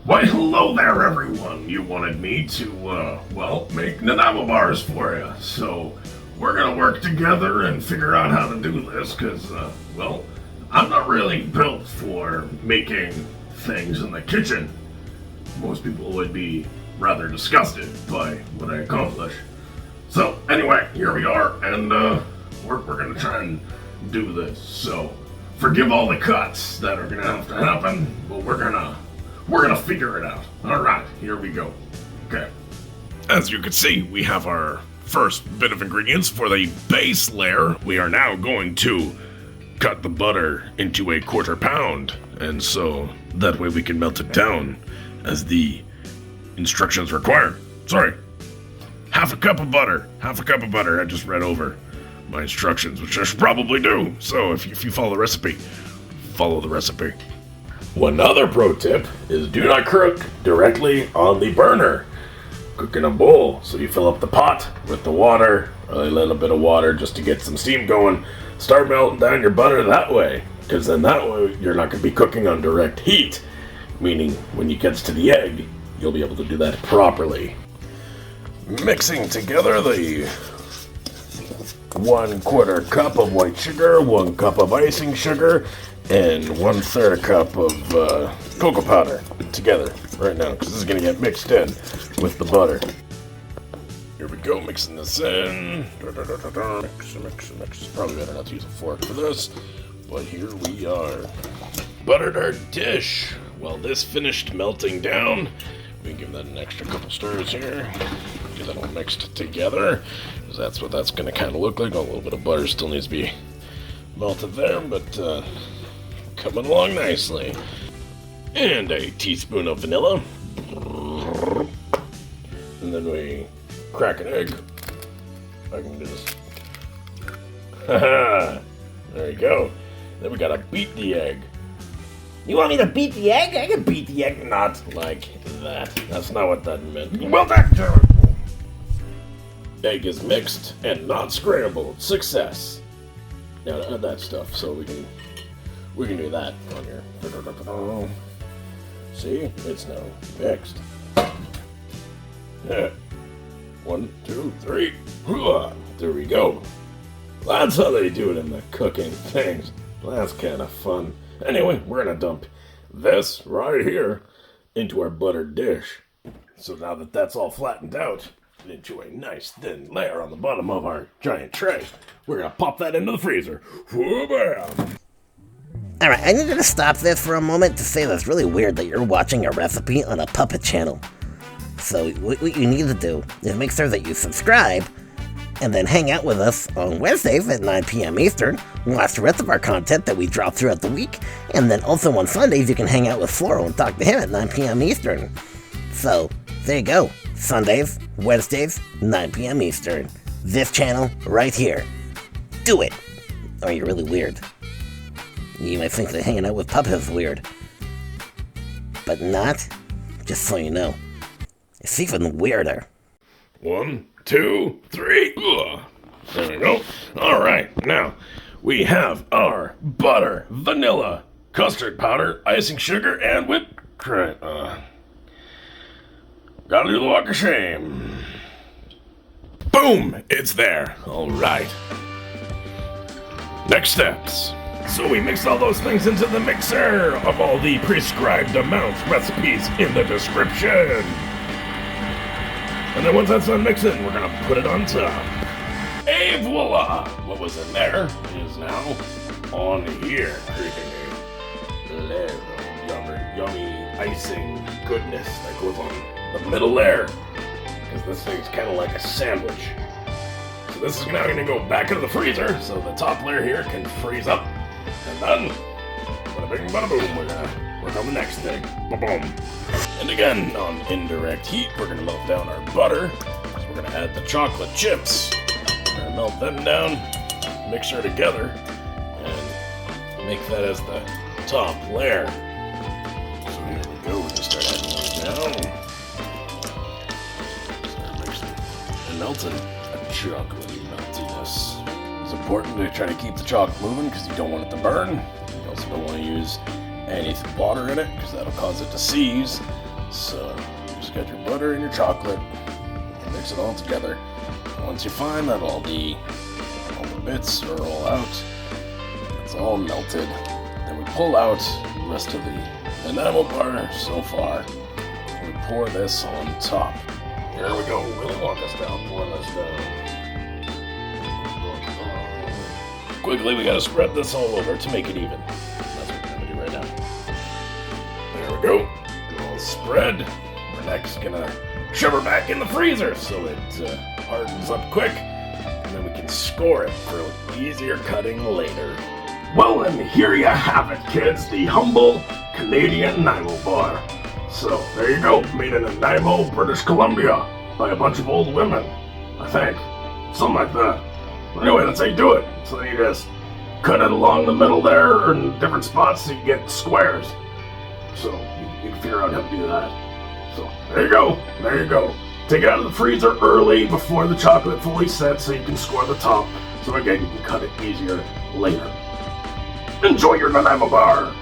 Why, hello there, everyone. You wanted me to, make Nanaimo Bars for you. So, we're gonna work together and figure out how to do this, because, I'm not really built for making things in the kitchen. Most people would be rather disgusted by what I accomplish. So, anyway, here we are, and, we're gonna try and do this. So, forgive all the cuts that are gonna have to happen, but we're gonna figure it out. Alright, here we go. Okay. As you can see, we have our first bit of ingredients for the base layer. We are now going to cut the butter into a 1/4 pound, and so that way we can melt it down as the instructions require. Sorry. Half a cup of butter. I just read over my instructions, which I should probably do. So if you follow the recipe, follow the recipe. One other pro tip is do not cook directly on the burner. Cook in a bowl. So you fill up the pot with the water, a little bit of water just to get some steam going. Start melting down your butter that way, because then that way you're not going to be cooking on direct heat. Meaning when it gets to the egg, you'll be able to do that properly. Mixing together the 1/4 cup of white sugar, 1 cup of icing sugar, and 1/3 cup of cocoa powder together right now, because this is going to get mixed in with the butter. Here we go, mixing this in. Mix. Probably better not to use a fork for this, but here we are. Buttered our dish. While this finished melting down, we can give that an extra couple stirs here. Get that all mixed together, because that's what that's going to kind of look like. A little bit of butter still needs to be melted there, but coming along nicely. And a teaspoon of vanilla. And then we crack an egg. I can do this. Haha! There you go. Then we gotta beat the egg. You want me to beat the egg? I can beat the egg. Not like that. That's not what that meant. Well, that's terrible. Egg is mixed and not scrambled. Success. Now to add that stuff so we can do that on here. See, it's now mixed. 1, 2, 3. There we go. That's how they do it in the cooking things. That's kind of fun. Anyway, we're gonna dump this right here into our buttered dish. So now that that's all flattened out into a nice thin layer on the bottom of our giant tray, we're gonna pop that into the freezer. Whoa-bam! Alright, I needed to stop this for a moment to say that it's really weird that you're watching a recipe on a puppet channel. So what you need to do is make sure that you subscribe and then hang out with us on Wednesdays at 9 p.m. Eastern, watch the rest of our content that we drop throughout the week, and then also on Sundays you can hang out with Floral and talk to him at 9 p.m. Eastern. So, there you go. Sundays, Wednesdays, 9 p.m. Eastern. This channel right here. Do it! Or you're really weird. You might think that hanging out with puppets is weird. But not, just so you know. It's even weirder. 1, 2, 3. There we go. Alright, now we have our butter, vanilla, custard powder, icing sugar, and whipped cream. Gotta do the walk of shame. Boom! It's there. Alright. Next steps. So we mix all those things into the mixer of all the prescribed amounts, recipes in the description. And then once that's done mixing, we're gonna put it on top. Et voila! What was in there is now on here, creating a layer of yummy icing goodness that goes on the middle layer. Because this thing's kind of like a sandwich. So this is now gonna go back into the freezer, so the top layer here can freeze up. And then, bada bing, bada boom, we're gonna work on the next thing. Ba-boom. And again, on indirect heat, we're gonna melt down our butter. So we're gonna add the chocolate chips. We're gonna melt them down, mix her together, and make that as the top layer. So here we go, we can start adding those down. Start mixing and melting a chocolatey meltiness. It's important to try to keep the chalk moving because you don't want it to burn. You also don't want to use any water in it because that'll cause it to seize. So just got your butter and your chocolate, and mix it all together. And once you find that all the bits are all out, it's all melted, then we pull out the rest of the Nanaimo bar so far, and we pour this on top. Here we go. Really want this down. Pour this down. Quickly, we gotta spread this all over to make it even. That's what we're gonna do right now. There we go. All spread. We're next gonna shove her back in the freezer so it hardens up quick, and then we can score it for easier cutting later. Well, and here you have it, kids. The humble Canadian Nanaimo bar. So, there you go. Made in Nanaimo, British Columbia, by a bunch of old women, I think. Something like that. Anyway, that's how you do it. So you just cut it along the middle there, or in different spots so you get squares. So, you can figure out how to do that. So, there you go. There you go. Take it out of the freezer early before the chocolate fully sets so you can score the top. So again, you can cut it easier later. Enjoy your Nanaimo bar!